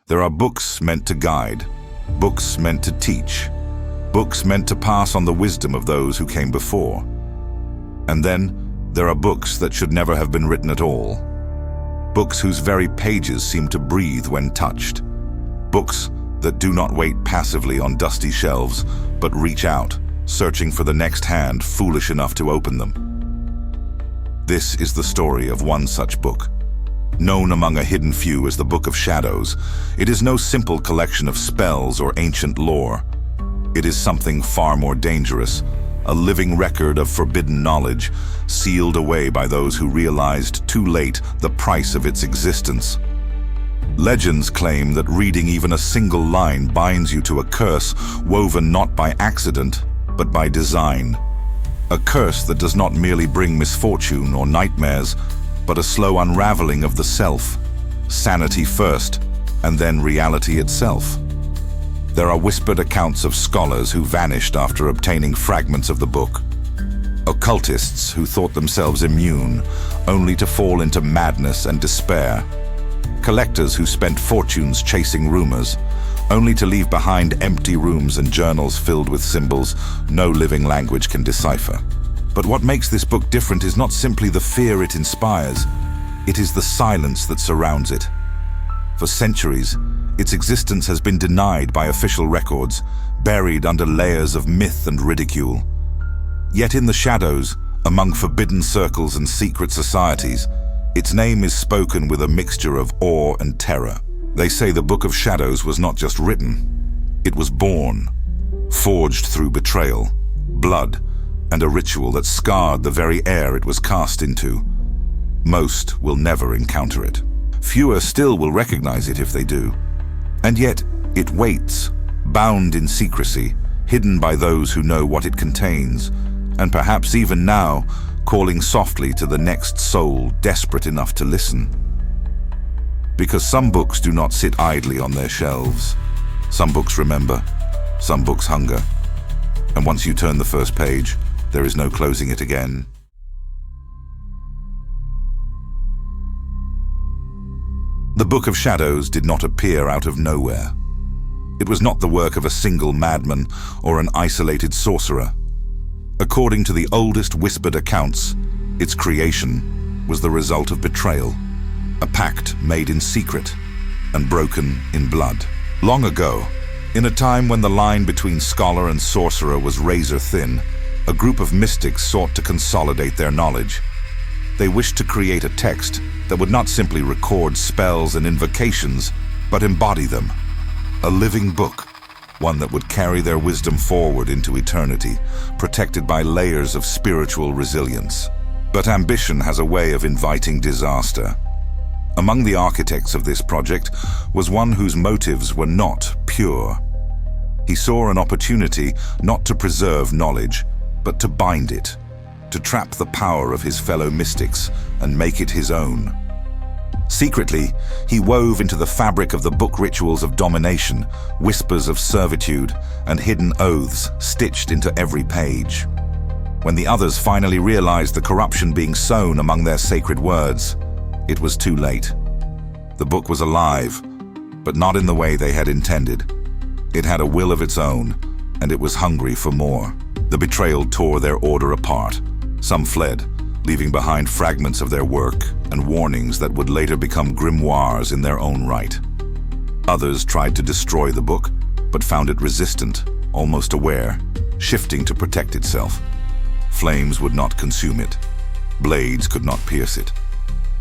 There are books meant to guide, books meant to teach, books meant to pass on the wisdom of those who came before. And then there are books that should never have been written at all. Books whose very pages seem to breathe when touched. Books that do not wait passively on dusty shelves, but reach out, searching for the next hand foolish enough to open them. This is the story of one such book. Known among a hidden few as the Book of Shadows, it is no simple collection of spells or ancient lore. It is something far more dangerous, a living record of forbidden knowledge, sealed away by those who realized too late the price of its existence. Legends claim that reading even a single line binds you to a curse woven not by accident, but by design. A curse that does not merely bring misfortune or nightmares, but a slow unraveling of the self, sanity first, and then reality itself. There are whispered accounts of scholars who vanished after obtaining fragments of the book, occultists who thought themselves immune, only to fall into madness and despair, collectors who spent fortunes chasing rumors, only to leave behind empty rooms and journals filled with symbols no living language can decipher. But what makes this book different is not simply the fear it inspires, it is the silence that surrounds it. For centuries, its existence has been denied by official records, buried under layers of myth and ridicule. Yet in the shadows, among forbidden circles and secret societies, its name is spoken with a mixture of awe and terror. They say the Book of Shadows was not just written, it was born, forged through betrayal, blood, and a ritual that scarred the very air it was cast into. Most will never encounter it. Fewer still will recognize it if they do. And yet, it waits, bound in secrecy, hidden by those who know what it contains, and perhaps even now, calling softly to the next soul desperate enough to listen. Because some books do not sit idly on their shelves. Some books remember, some books hunger. And once you turn the first page, there is no closing it again. The Book of Shadows did not appear out of nowhere. It was not the work of a single madman or an isolated sorcerer. According to the oldest whispered accounts, its creation was the result of betrayal, a pact made in secret and broken in blood. Long ago, in a time when the line between scholar and sorcerer was razor thin, a group of mystics sought to consolidate their knowledge. They wished to create a text that would not simply record spells and invocations, but embody them. A living book, one that would carry their wisdom forward into eternity, protected by layers of spiritual resilience. But ambition has a way of inviting disaster. Among the architects of this project was one whose motives were not pure. He saw an opportunity not to preserve knowledge, but to bind it, to trap the power of his fellow mystics and make it his own. Secretly, he wove into the fabric of the book rituals of domination, whispers of servitude, and hidden oaths stitched into every page. When the others finally realized the corruption being sown among their sacred words, it was too late. The book was alive, but not in the way they had intended. It had a will of its own, and it was hungry for more. The betrayal tore their order apart. Some fled, leaving behind fragments of their work and warnings that would later become grimoires in their own right. Others tried to destroy the book, but found it resistant, almost aware, shifting to protect itself. Flames would not consume it. Blades could not pierce it.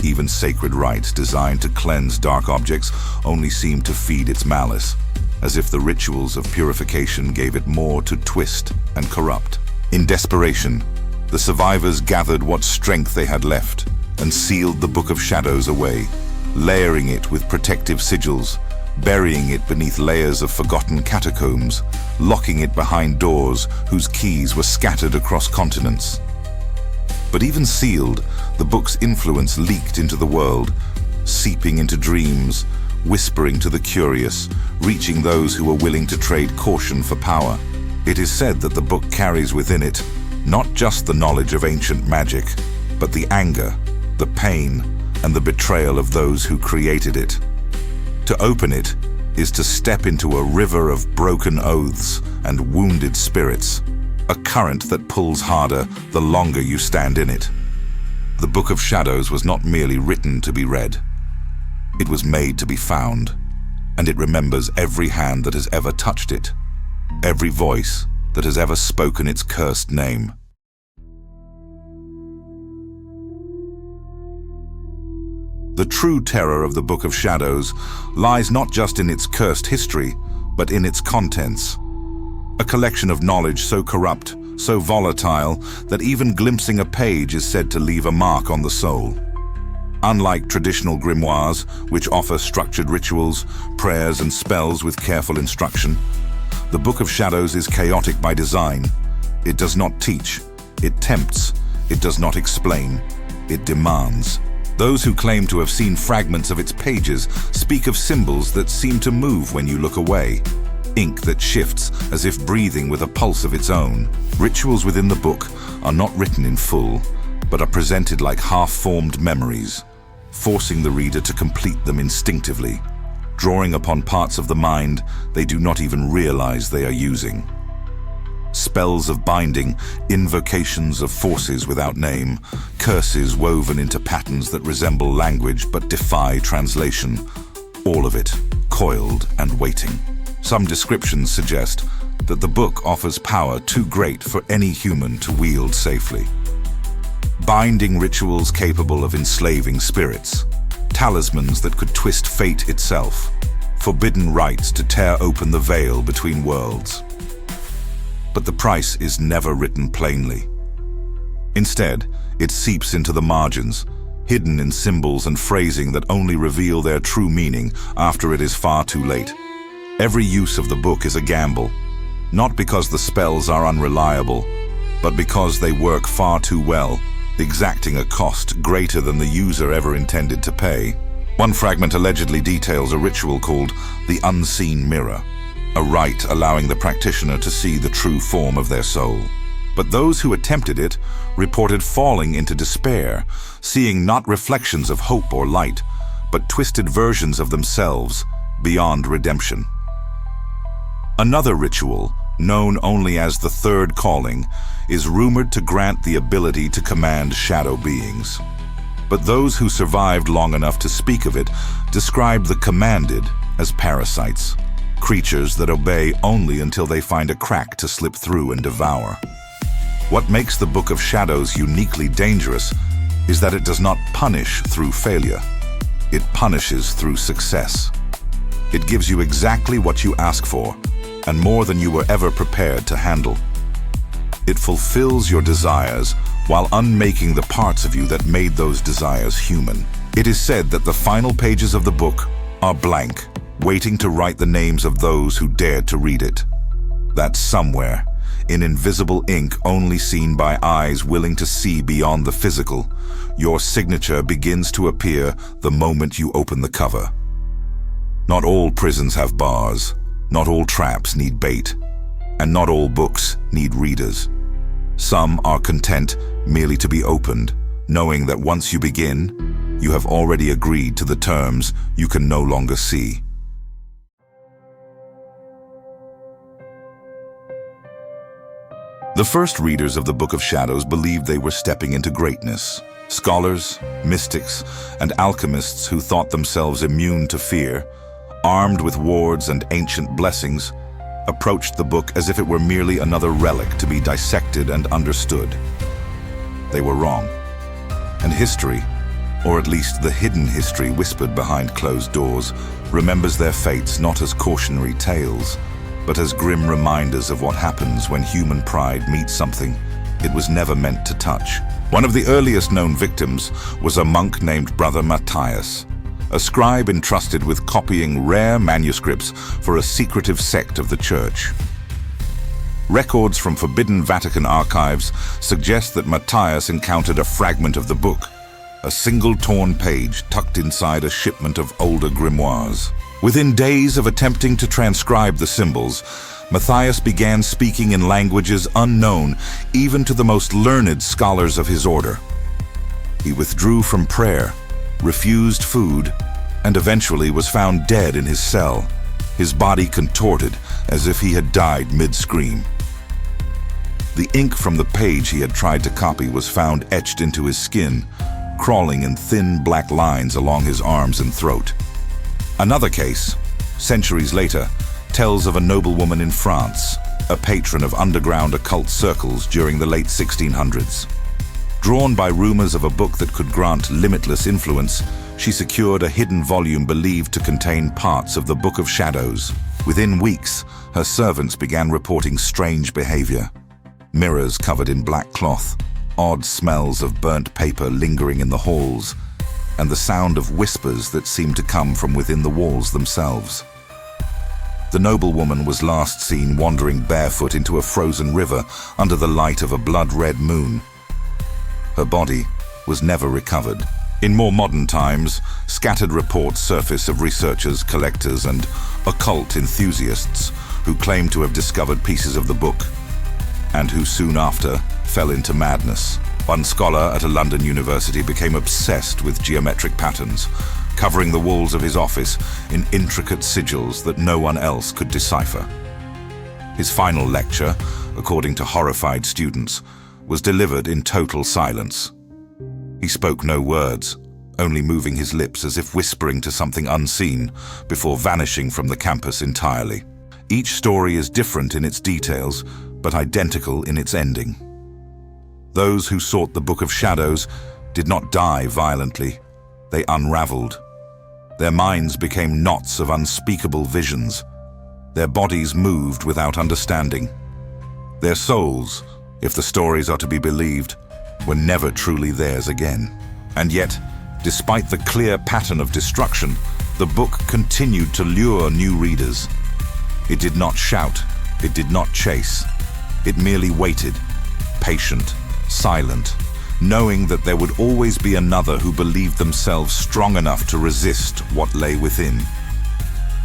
Even sacred rites designed to cleanse dark objects only seemed to feed its malice, as if the rituals of purification gave it more to twist and corrupt. In desperation, the survivors gathered what strength they had left and sealed the Book of Shadows away, layering it with protective sigils, burying it beneath layers of forgotten catacombs, locking it behind doors whose keys were scattered across continents. But even sealed, the book's influence leaked into the world, seeping into dreams, whispering to the curious, reaching those who were willing to trade caution for power. It is said that the book carries within it not just the knowledge of ancient magic, but the anger, the pain, and the betrayal of those who created it. To open it, is to step into a river of broken oaths and wounded spirits, a current that pulls harder the longer you stand in it. The Book of Shadows was not merely written to be read. It was made to be found, and it remembers every hand that has ever touched it, every voice that has ever spoken its cursed name. The true terror of the Book of Shadows lies not just in its cursed history, but in its contents. A collection of knowledge so corrupt, so volatile, that even glimpsing a page is said to leave a mark on the soul. Unlike traditional grimoires, which offer structured rituals, prayers and spells with careful instruction, the Book of Shadows is chaotic by design. It does not teach, it tempts, it does not explain, it demands. Those who claim to have seen fragments of its pages speak of symbols that seem to move when you look away, ink that shifts as if breathing with a pulse of its own. Rituals within the book are not written in full, but are presented like half-formed memories, forcing the reader to complete them instinctively, drawing upon parts of the mind they do not even realize they are using. Spells of binding, invocations of forces without name, curses woven into patterns that resemble language but defy translation, all of it coiled and waiting. Some descriptions suggest that the book offers power too great for any human to wield safely. Binding rituals capable of enslaving spirits, talismans that could twist fate itself, forbidden rites to tear open the veil between worlds. But the price is never written plainly. Instead, it seeps into the margins, hidden in symbols and phrasing that only reveal their true meaning after it is far too late. Every use of the book is a gamble, not because the spells are unreliable, but because they work far too well, exacting a cost greater than the user ever intended to pay. One fragment allegedly details a ritual called the Unseen Mirror, a rite allowing the practitioner to see the true form of their soul. But those who attempted it reported falling into despair, seeing not reflections of hope or light, but twisted versions of themselves beyond redemption. Another ritual, known only as the Third Calling, is rumored to grant the ability to command shadow beings. But those who survived long enough to speak of it describe the commanded as parasites, creatures that obey only until they find a crack to slip through and devour. What makes the Book of Shadows uniquely dangerous is that it does not punish through failure. It punishes through success. It gives you exactly what you ask for, and more than you were ever prepared to handle. It fulfills your desires while unmaking the parts of you that made those desires human. It is said that the final pages of the book are blank, waiting to write the names of those who dared to read it. That somewhere, in invisible ink only seen by eyes willing to see beyond the physical, your signature begins to appear the moment you open the cover. Not all prisons have bars. Not all traps need bait, and not all books need readers. Some are content merely to be opened, knowing that once you begin, you have already agreed to the terms you can no longer see. The first readers of the Book of Shadows believed they were stepping into greatness. Scholars, mystics, and alchemists who thought themselves immune to fear, armed with wards and ancient blessings, approached the book as if it were merely another relic to be dissected and understood. They were wrong. And history, or at least the hidden history whispered behind closed doors, remembers their fates not as cautionary tales, but as grim reminders of what happens when human pride meets something it was never meant to touch. One of the earliest known victims was a monk named Brother Matthias, a scribe entrusted with copying rare manuscripts for a secretive sect of the Church. Records from forbidden Vatican archives suggest that Matthias encountered a fragment of the book, a single torn page tucked inside a shipment of older grimoires. Within days of attempting to transcribe the symbols, Matthias began speaking in languages unknown even to the most learned scholars of his order. He withdrew from prayer, refused food, and eventually was found dead in his cell, his body contorted as if he had died mid-scream. The ink from the page he had tried to copy was found etched into his skin, crawling in thin black lines along his arms and throat. Another case, centuries later, tells of a noblewoman in France, a patron of underground occult circles during the late 1600s. Drawn by rumors of a book that could grant limitless influence, she secured a hidden volume believed to contain parts of the Book of Shadows. Within weeks, her servants began reporting strange behavior. Mirrors covered in black cloth, odd smells of burnt paper lingering in the halls, and the sound of whispers that seemed to come from within the walls themselves. The noblewoman was last seen wandering barefoot into a frozen river under the light of a blood-red moon. Her body was never recovered. In more modern times, scattered reports surface of researchers, collectors, and occult enthusiasts who claim to have discovered pieces of the book, and who soon after fell into madness. One scholar at a London university became obsessed with geometric patterns, covering the walls of his office in intricate sigils that no one else could decipher. His final lecture, according to horrified students, was delivered in total silence. He spoke no words, only moving his lips as if whispering to something unseen before vanishing from the campus entirely. Each story is different in its details, but identical in its ending. Those who sought the Book of Shadows did not die violently. They unraveled. Their minds became knots of unspeakable visions. Their bodies moved without understanding. Their souls, if the stories are to be believed, were never truly theirs again. And yet, despite the clear pattern of destruction, the book continued to lure new readers. It did not shout, it did not chase. It merely waited, patient, silent, knowing that there would always be another who believed themselves strong enough to resist what lay within.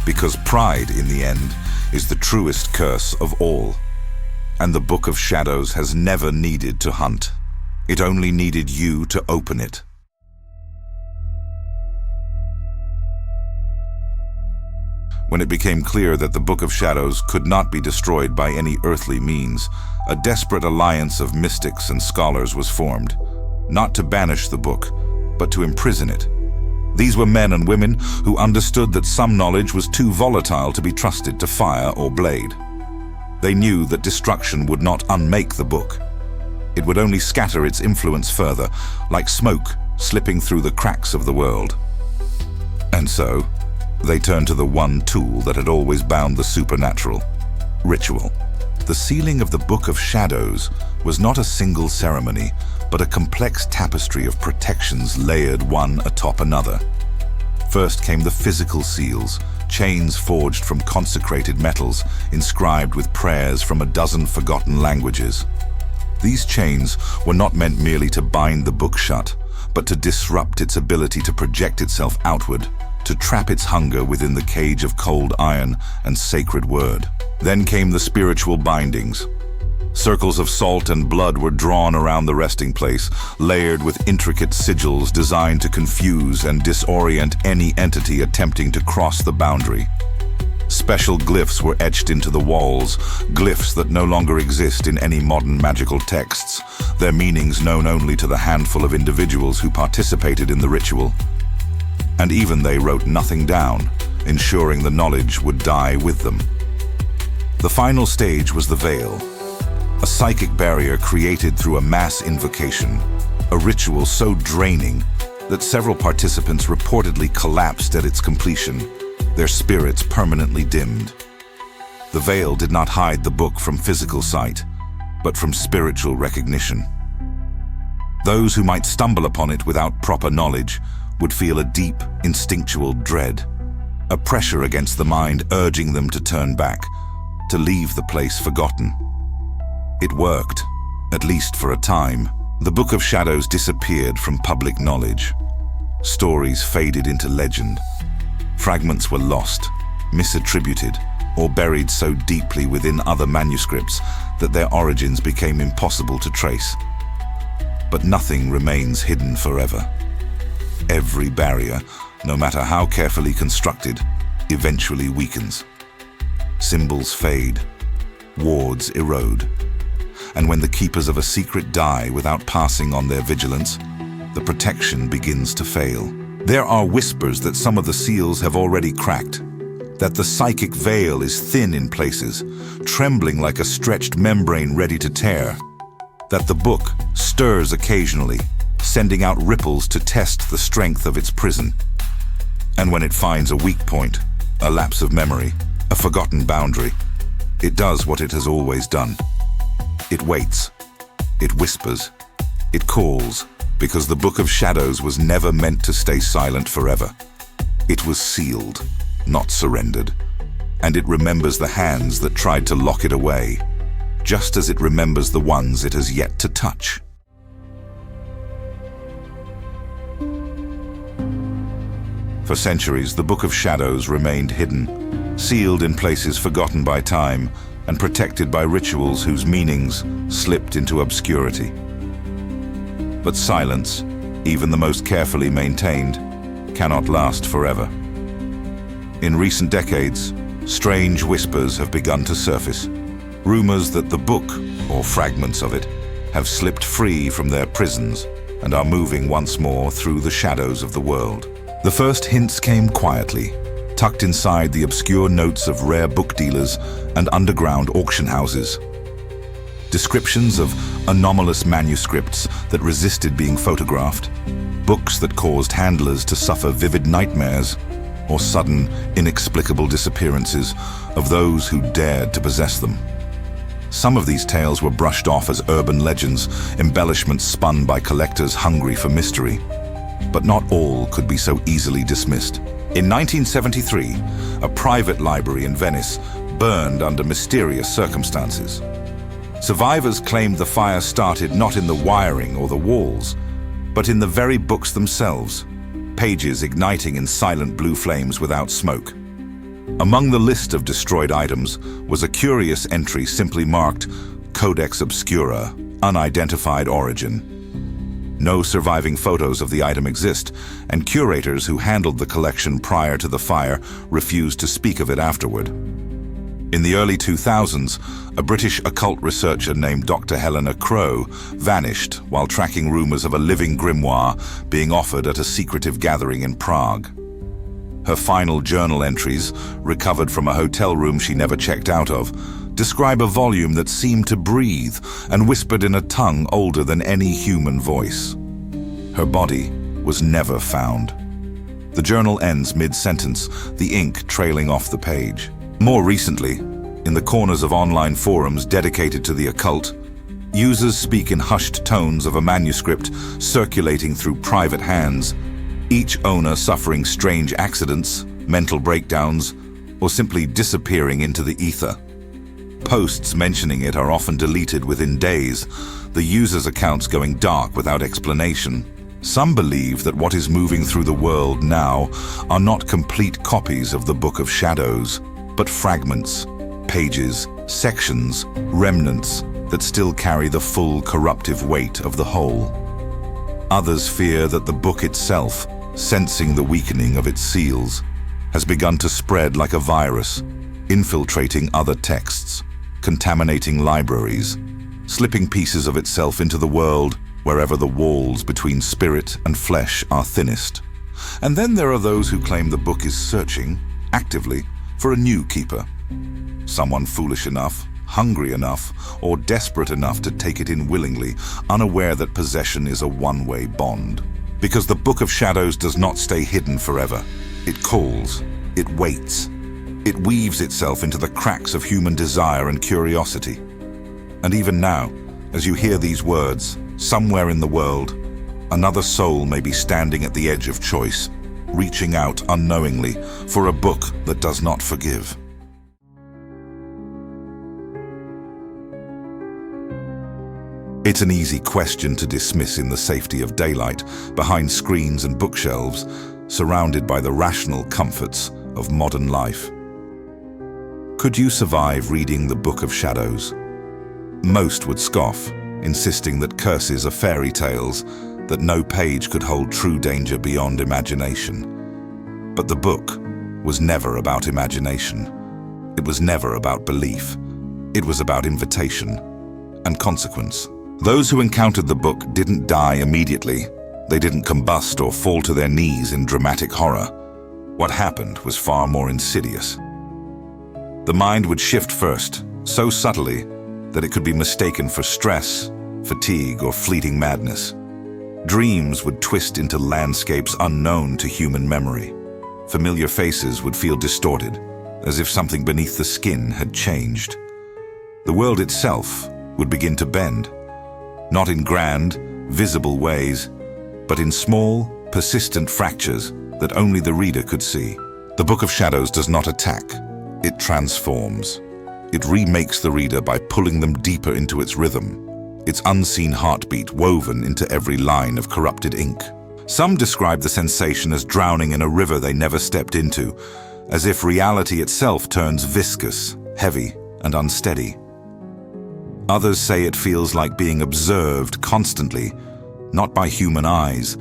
Because pride, in the end, is the truest curse of all. And the Book of Shadows has never needed to hunt. It only needed you to open it. When it became clear that the Book of Shadows could not be destroyed by any earthly means, a desperate alliance of mystics and scholars was formed, not to banish the book, but to imprison it. These were men and women who understood that some knowledge was too volatile to be trusted to fire or blade. They knew that destruction would not unmake the book. It would only scatter its influence further, like smoke slipping through the cracks of the world. And so, they turned to the one tool that had always bound the supernatural: ritual. The sealing of the Book of Shadows was not a single ceremony, but a complex tapestry of protections layered one atop another. First came the physical seals, chains forged from consecrated metals, inscribed with prayers from a dozen forgotten languages. These chains were not meant merely to bind the book shut, but to disrupt its ability to project itself outward, to trap its hunger within the cage of cold iron and sacred word. Then came the spiritual bindings. Circles of salt and blood were drawn around the resting place, layered with intricate sigils designed to confuse and disorient any entity attempting to cross the boundary. Special glyphs were etched into the walls, glyphs that no longer exist in any modern magical texts, their meanings known only to the handful of individuals who participated in the ritual. And even they wrote nothing down, ensuring the knowledge would die with them. The final stage was the veil, a psychic barrier created through a mass invocation, a ritual so draining that several participants reportedly collapsed at its completion, their spirits permanently dimmed. The veil did not hide the book from physical sight, but from spiritual recognition. Those who might stumble upon it without proper knowledge would feel a deep, instinctual dread, a pressure against the mind urging them to turn back, to leave the place forgotten. It worked, at least for a time. The Book of Shadows disappeared from public knowledge. Stories faded into legend. Fragments were lost, misattributed, or buried so deeply within other manuscripts that their origins became impossible to trace. But nothing remains hidden forever. Every barrier, no matter how carefully constructed, eventually weakens. symbols fade, wards erode. And when the keepers of a secret die without passing on their vigilance, the protection begins to fail. There are whispers that some of the seals have already cracked, that the psychic veil is thin in places, trembling like a stretched membrane ready to tear, that the book stirs occasionally, sending out ripples to test the strength of its prison. And when it finds a weak point, a lapse of memory, a forgotten boundary, it does what it has always done. It waits, it whispers, it calls, because the Book of Shadows was never meant to stay silent forever. It was sealed, not surrendered, and it remembers the hands that tried to lock it away, just as it remembers the ones it has yet to touch. For centuries, the Book of Shadows remained hidden, sealed in places forgotten by time and protected by rituals whose meanings slipped into obscurity. But silence, even the most carefully maintained, cannot last forever. In recent decades, strange whispers have begun to surface. Rumors that the book, or fragments of it, have slipped free from their prisons and are moving once more through the shadows of the world. The first hints came quietly, tucked inside the obscure notes of rare book dealers and underground auction houses. Descriptions of anomalous manuscripts that resisted being photographed, books that caused handlers to suffer vivid nightmares, or sudden, inexplicable disappearances of those who dared to possess them. Some of these tales were brushed off as urban legends, embellishments spun by collectors hungry for mystery. But not all could be so easily dismissed. In 1973, a private library in Venice burned under mysterious circumstances. Survivors claimed the fire started not in the wiring or the walls, but in the very books themselves, pages igniting in silent blue flames without smoke. Among the list of destroyed items was a curious entry simply marked Codex Obscura, unidentified origin. No surviving photos of the item exist, and curators who handled the collection prior to the fire refused to speak of it afterward. In the early 2000s, a British occult researcher named Dr. Helena Crowe vanished while tracking rumors of a living grimoire being offered at a secretive gathering in Prague. Her final journal entries, recovered from a hotel room she never checked out of, describe a volume that seemed to breathe and whispered in a tongue older than any human voice. Her body was never found. The journal ends mid-sentence, the ink trailing off the page. More recently, in the corners of online forums dedicated to the occult, users speak in hushed tones of a manuscript circulating through private hands, each owner suffering strange accidents, mental breakdowns, or simply disappearing into the ether. Posts mentioning it are often deleted within days, the users' accounts going dark without explanation. Some believe that what is moving through the world now are not complete copies of the Book of Shadows, but fragments, pages, sections, remnants that still carry the full corruptive weight of the whole. Others fear that the book itself, sensing the weakening of its seals, has begun to spread like a virus, infiltrating other texts, contaminating libraries, slipping pieces of itself into the world wherever the walls between spirit and flesh are thinnest. And then there are those who claim the book is searching, actively, for a new keeper. Someone foolish enough, hungry enough, or desperate enough to take it in willingly, unaware that possession is a one-way bond. Because the Book of Shadows does not stay hidden forever. It calls, it waits. It weaves itself into the cracks of human desire and curiosity. And even now, as you hear these words, somewhere in the world, another soul may be standing at the edge of choice, reaching out unknowingly for a book that does not forgive. It's an easy question to dismiss in the safety of daylight, behind screens and bookshelves, surrounded by the rational comforts of modern life. Could you survive reading the Book of Shadows? Most would scoff, insisting that curses are fairy tales, that no page could hold true danger beyond imagination. But the book was never about imagination. It was never about belief. It was about invitation and consequence. Those who encountered the book didn't die immediately. They didn't combust or fall to their knees in dramatic horror. What happened was far more insidious. The mind would shift first, so subtly that it could be mistaken for stress, fatigue, or fleeting madness. Dreams would twist into landscapes unknown to human memory. Familiar faces would feel distorted, as if something beneath the skin had changed. The world itself would begin to bend, not in grand, visible ways, but in small, persistent fractures that only the reader could see. The Book of Shadows does not attack, it transforms. It remakes the reader by pulling them deeper into its rhythm, its unseen heartbeat woven into every line of corrupted ink. Some describe the sensation as drowning in a river they never stepped into, as if reality itself turns viscous, heavy, and unsteady. Others say it feels like being observed constantly, not by human eyes,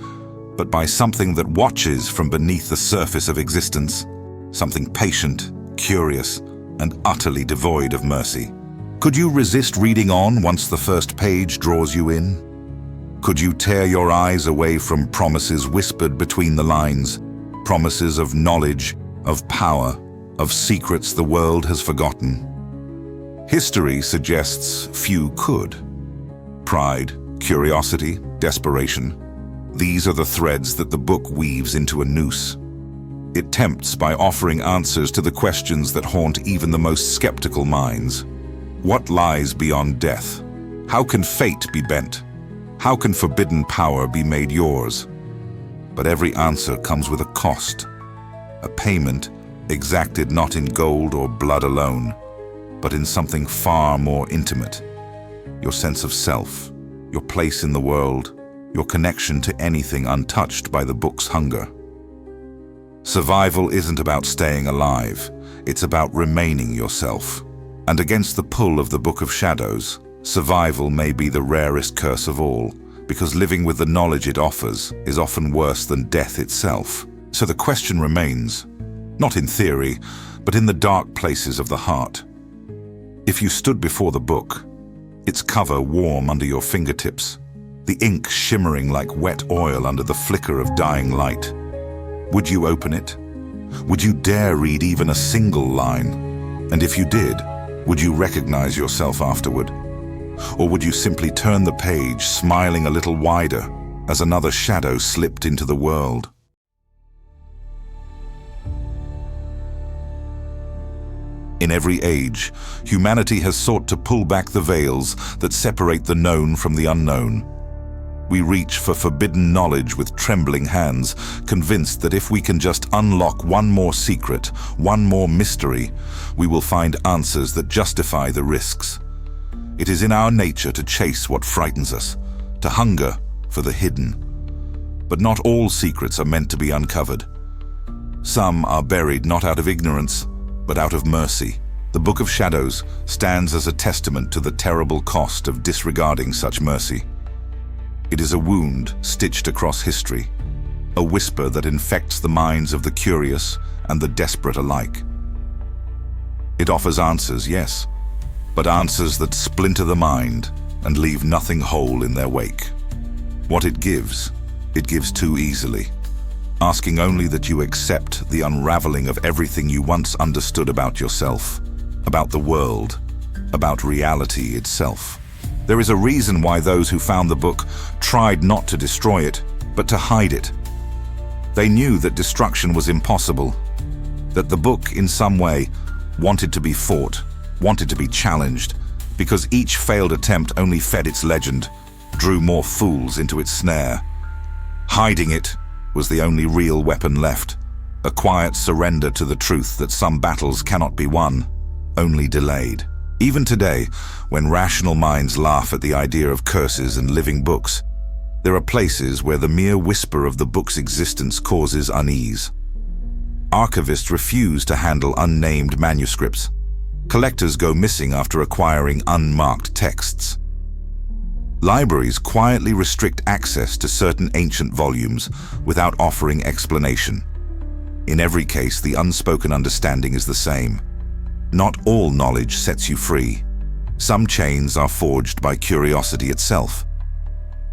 but by something that watches from beneath the surface of existence, something patient, curious, and utterly devoid of mercy. Could you resist reading on once the first page draws you in? Could you tear your eyes away from promises whispered between the lines, promises of knowledge, of power, of secrets the world has forgotten? History suggests few could. Pride, curiosity, desperation. These are the threads that the book weaves into a noose. It tempts by offering answers to the questions that haunt even the most skeptical minds. What lies beyond death? How can fate be bent? How can forbidden power be made yours? But every answer comes with a cost, a payment exacted not in gold or blood alone, but in something far more intimate. Your sense of self, your place in the world, your connection to anything untouched by the book's hunger. Survival isn't about staying alive, it's about remaining yourself. And against the pull of the Book of Shadows, survival may be the rarest curse of all, because living with the knowledge it offers is often worse than death itself. So the question remains, not in theory, but in the dark places of the heart. If you stood before the book, its cover warm under your fingertips, the ink shimmering like wet oil under the flicker of dying light, would you open it? Would you dare read even a single line? And if you did, would you recognize yourself afterward? Or would you simply turn the page, smiling a little wider, as another shadow slipped into the world? In every age, humanity has sought to pull back the veils that separate the known from the unknown. We reach for forbidden knowledge with trembling hands, convinced that if we can just unlock one more secret, one more mystery, we will find answers that justify the risks. It is in our nature to chase what frightens us, to hunger for the hidden. But not all secrets are meant to be uncovered. Some are buried not out of ignorance, but out of mercy. The Book of Shadows stands as a testament to the terrible cost of disregarding such mercy. It is a wound stitched across history, a whisper that infects the minds of the curious and the desperate alike. It offers answers, yes, but answers that splinter the mind and leave nothing whole in their wake. What it gives too easily, asking only that you accept the unraveling of everything you once understood about yourself, about the world, about reality itself. There is a reason why those who found the book tried not to destroy it, but to hide it. They knew that destruction was impossible, that the book, in some way, wanted to be fought, wanted to be challenged, because each failed attempt only fed its legend, drew more fools into its snare. Hiding it was the only real weapon left, a quiet surrender to the truth that some battles cannot be won, only delayed. Even today, when rational minds laugh at the idea of curses and living books, there are places where the mere whisper of the book's existence causes unease. Archivists refuse to handle unnamed manuscripts. Collectors go missing after acquiring unmarked texts. Libraries quietly restrict access to certain ancient volumes without offering explanation. In every case, the unspoken understanding is the same. Not all knowledge sets you free. Some chains are forged by curiosity itself.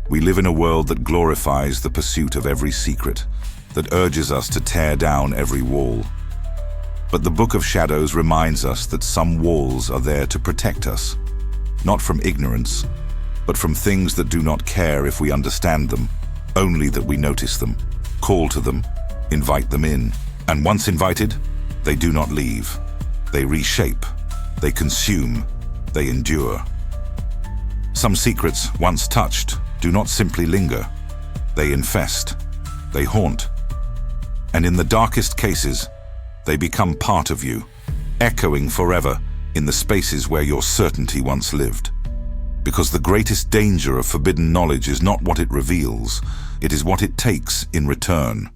We live in a world that glorifies the pursuit of every secret, that urges us to tear down every wall. But the Book of Shadows reminds us that some walls are there to protect us, not from ignorance, but from things that do not care if we understand them, only that we notice them, call to them, invite them in. And once invited, they do not leave. They reshape, they consume, they endure. Some secrets, once touched, do not simply linger. They infest, they haunt. And in the darkest cases, they become part of you, echoing forever in the spaces where your certainty once lived. Because the greatest danger of forbidden knowledge is not what it reveals, it is what it takes in return.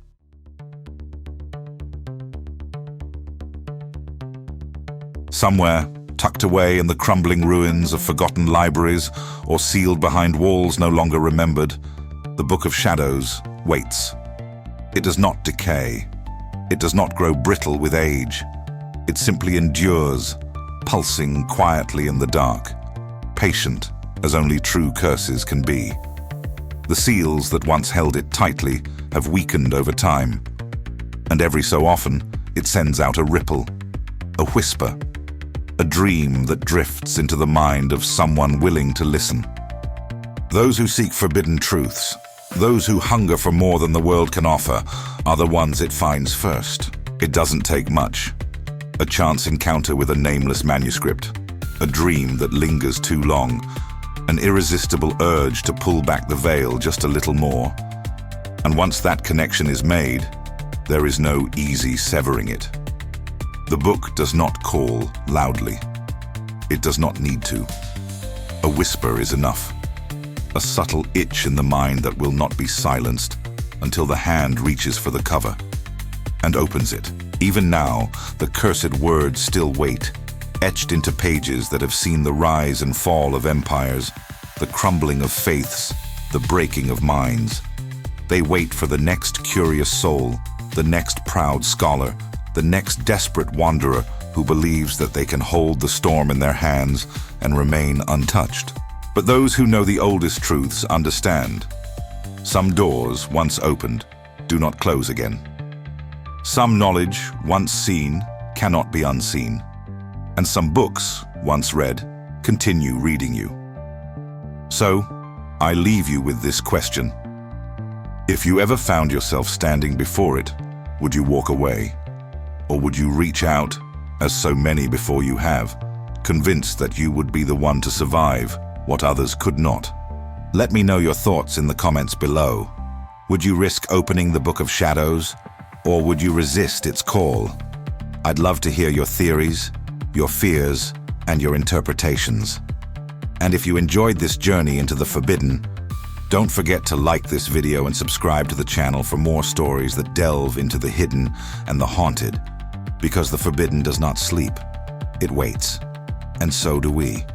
Somewhere, tucked away in the crumbling ruins of forgotten libraries or sealed behind walls no longer remembered, the Book of Shadows waits. It does not decay. It does not grow brittle with age. It simply endures, pulsing quietly in the dark, patient as only true curses can be. The seals that once held it tightly have weakened over time, and every so often it sends out a ripple, a whisper, a dream that drifts into the mind of someone willing to listen. Those who seek forbidden truths, those who hunger for more than the world can offer, are the ones it finds first. It doesn't take much. A chance encounter with a nameless manuscript, a dream that lingers too long, an irresistible urge to pull back the veil just a little more. And once that connection is made, there is no easy severing it. The book does not call loudly. It does not need to. A whisper is enough. A subtle itch in the mind that will not be silenced until the hand reaches for the cover and opens it. Even now, the cursed words still wait, etched into pages that have seen the rise and fall of empires, the crumbling of faiths, the breaking of minds. They wait for the next curious soul, the next proud scholar, the next desperate wanderer who believes that they can hold the storm in their hands and remain untouched. But those who know the oldest truths understand. Some doors, once opened, do not close again. Some knowledge, once seen, cannot be unseen. And some books, once read, continue reading you. So, I leave you with this question. If you ever found yourself standing before it, would you walk away? Or would you reach out, as so many before you have, convinced that you would be the one to survive what others could not? Let me know your thoughts in the comments below. Would you risk opening the Book of Shadows, or would you resist its call? I'd love to hear your theories, your fears, and your interpretations. And if you enjoyed this journey into the forbidden, don't forget to like this video and subscribe to the channel for more stories that delve into the hidden and the haunted, because the forbidden does not sleep, it waits, and so do we.